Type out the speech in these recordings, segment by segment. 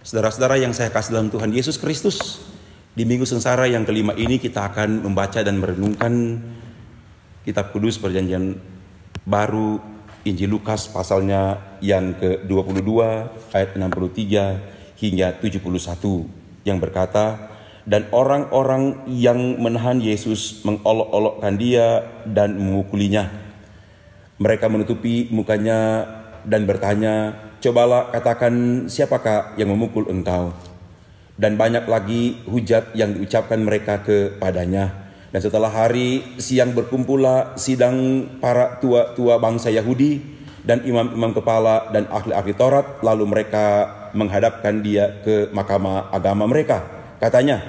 Saudara-saudara yang saya kasih dalam Tuhan Yesus Kristus, di Minggu Sengsara yang kelima ini kita akan membaca dan merenungkan Kitab Kudus Perjanjian Baru, Injil Lukas pasalnya yang ke-22 ayat 63 hingga 71 yang berkata, "Dan orang-orang yang menahan Yesus mengolok-olokkan dia dan memukulinya. Mereka menutupi mukanya dan bertanya, 'Cobalah katakan, siapakah yang memukul engkau?' Dan banyak lagi hujat yang diucapkan mereka kepadanya. Dan setelah hari siang berkumpullah sidang para tua-tua bangsa Yahudi dan imam-imam kepala dan ahli-ahli Taurat. Lalu mereka menghadapkan dia ke mahkamah agama mereka. Katanya,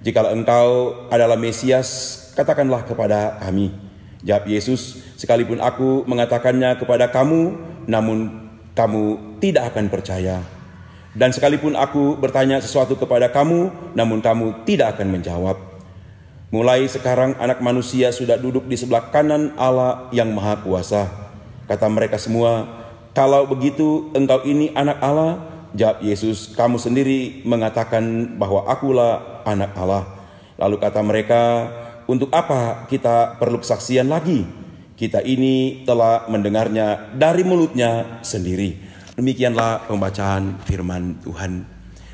'Jikalau engkau adalah Mesias, katakanlah kepada kami.' Jawab Yesus, 'Sekalipun aku mengatakannya kepada kamu, namun kamu tidak akan percaya. Dan sekalipun aku bertanya sesuatu kepada kamu, namun kamu tidak akan menjawab. Mulai sekarang anak manusia sudah duduk di sebelah kanan Allah yang Maha Kuasa.' Kata mereka semua, 'Kalau begitu engkau ini anak Allah?' Jawab Yesus, 'Kamu sendiri mengatakan bahwa akulah anak Allah.' Lalu kata mereka, 'Untuk apa kita perlu kesaksian lagi? Kita ini telah mendengarnya dari mulutnya sendiri.'" Demikianlah pembacaan firman Tuhan.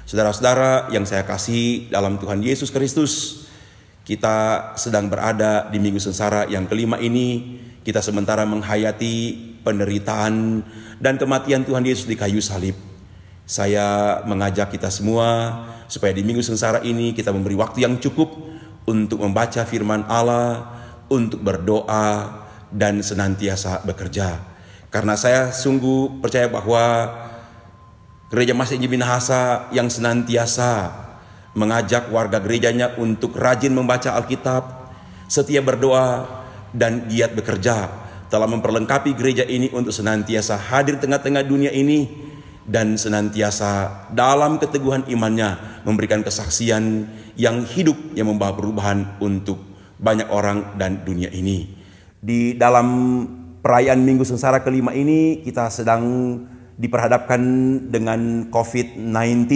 Saudara-saudara yang saya kasih dalam Tuhan Yesus Kristus, kita sedang berada di Minggu Sengsara yang kelima ini. Kita sementara menghayati penderitaan dan kematian Tuhan Yesus di kayu salib. Saya mengajak kita semua supaya di Minggu Sengsara ini kita memberi waktu yang cukup untuk membaca firman Allah, untuk berdoa, dan senantiasa bekerja. Karena saya sungguh percaya bahwa Gereja Masih Injil Minahasa yang senantiasa mengajak warga gerejanya untuk rajin membaca Alkitab, setia berdoa, dan giat bekerja, telah memperlengkapi gereja ini untuk senantiasa hadir tengah-tengah dunia ini dan senantiasa dalam keteguhan imannya memberikan kesaksian yang hidup yang membawa perubahan untuk banyak orang dan dunia ini. Di dalam perayaan Minggu Sengsara kelima ini kita sedang diperhadapkan dengan COVID-19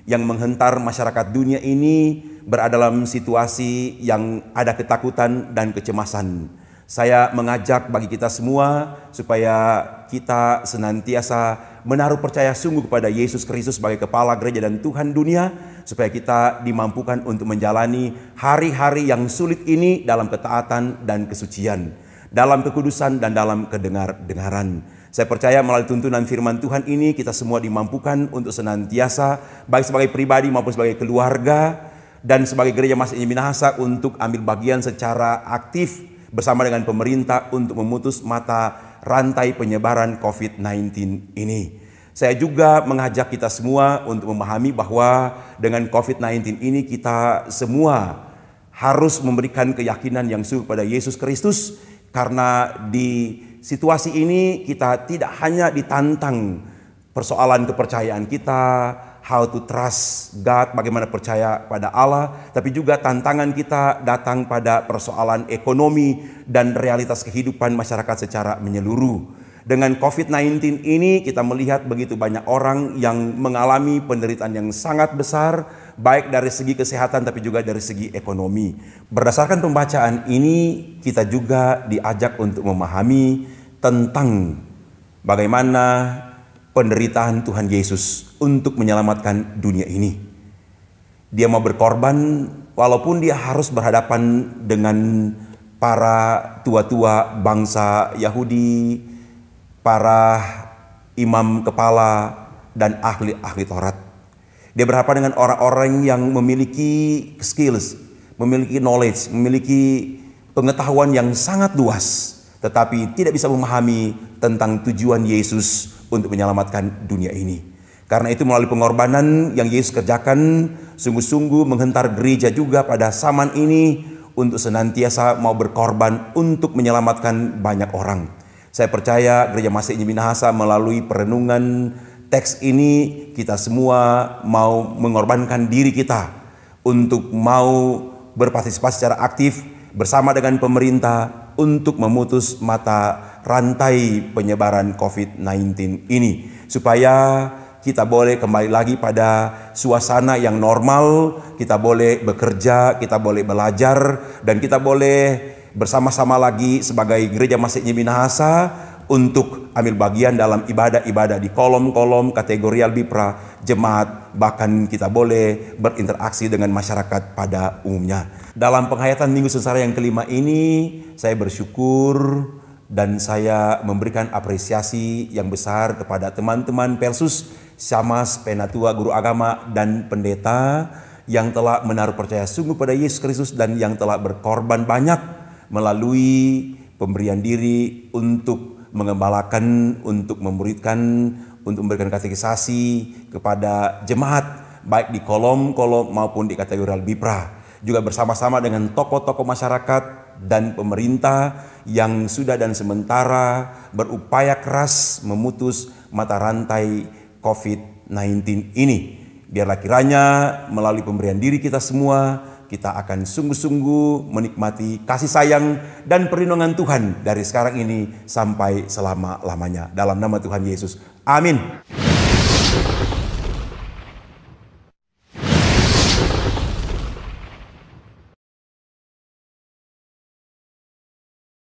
yang menghentar masyarakat dunia ini berada dalam situasi yang ada ketakutan dan kecemasan. Saya mengajak bagi kita semua supaya kita senantiasa menaruh percaya sungguh kepada Yesus Kristus sebagai kepala gereja dan Tuhan dunia, supaya kita dimampukan untuk menjalani hari-hari yang sulit ini dalam ketaatan dan kesucian, dalam kekudusan dan dalam kedengaran. Saya percaya melalui tuntunan firman Tuhan ini kita semua dimampukan untuk senantiasa baik sebagai pribadi maupun sebagai keluarga dan sebagai Gereja Masih Injil Minahasa untuk ambil bagian secara aktif bersama dengan pemerintah untuk memutus mata rantai penyebaran COVID-19 ini. Saya juga mengajak kita semua untuk memahami bahwa dengan COVID-19 ini kita semua harus memberikan keyakinan yang sungguh pada Yesus Kristus. Karena di situasi ini kita tidak hanya ditantang persoalan kepercayaan kita, how to trust God, bagaimana percaya pada Allah, tapi juga tantangan kita datang pada persoalan ekonomi dan realitas kehidupan masyarakat secara menyeluruh. Dengan COVID-19 ini kita melihat begitu banyak orang yang mengalami penderitaan yang sangat besar, baik dari segi kesehatan tapi juga dari segi ekonomi. Berdasarkan pembacaan ini kita juga diajak untuk memahami tentang bagaimana penderitaan Tuhan Yesus untuk menyelamatkan dunia ini. Dia mau berkorban walaupun dia harus berhadapan dengan para tua-tua bangsa Yahudi, para imam kepala dan ahli-ahli Taurat. Dia berhadapan dengan orang-orang yang memiliki skills, memiliki knowledge, memiliki pengetahuan yang sangat luas, tetapi tidak bisa memahami tentang tujuan Yesus untuk menyelamatkan dunia ini. Karena itu melalui pengorbanan yang Yesus kerjakan, sungguh-sungguh menghentar gereja juga pada zaman ini untuk senantiasa mau berkorban untuk menyelamatkan banyak orang. Saya percaya Gereja Masih Injil Minahasa melalui perenungan teks ini kita semua mau mengorbankan diri kita untuk mau berpartisipasi secara aktif bersama dengan pemerintah untuk memutus mata rantai penyebaran COVID-19 ini, supaya kita boleh kembali lagi pada suasana yang normal, kita boleh bekerja, kita boleh belajar, dan kita boleh bersama-sama lagi sebagai Gereja Masjid Minahasa untuk ambil bagian dalam ibadah-ibadah di kolom-kolom kategorial Bipra, jemaat, bahkan kita boleh berinteraksi dengan masyarakat pada umumnya. Dalam penghayatan Minggu Sengsara yang kelima ini, saya bersyukur dan saya memberikan apresiasi yang besar kepada teman-teman Persus, Syamas, Penatua, guru agama, dan pendeta yang telah menaruh percaya sungguh pada Yesus Kristus dan yang telah berkorban banyak melalui pemberian diri untuk mengembalakan, untuk memuridkan, untuk memberikan katekisasi kepada jemaat baik di kolom-kolom maupun di kategorial Bipra. Juga bersama-sama dengan tokoh-tokoh masyarakat dan pemerintah yang sudah dan sementara berupaya keras memutus mata rantai COVID-19 ini. Biarlah kiranya melalui pemberian diri kita semua, kita akan sungguh-sungguh menikmati kasih sayang dan perlindungan Tuhan dari sekarang ini sampai selama-lamanya. Dalam nama Tuhan Yesus. Amin.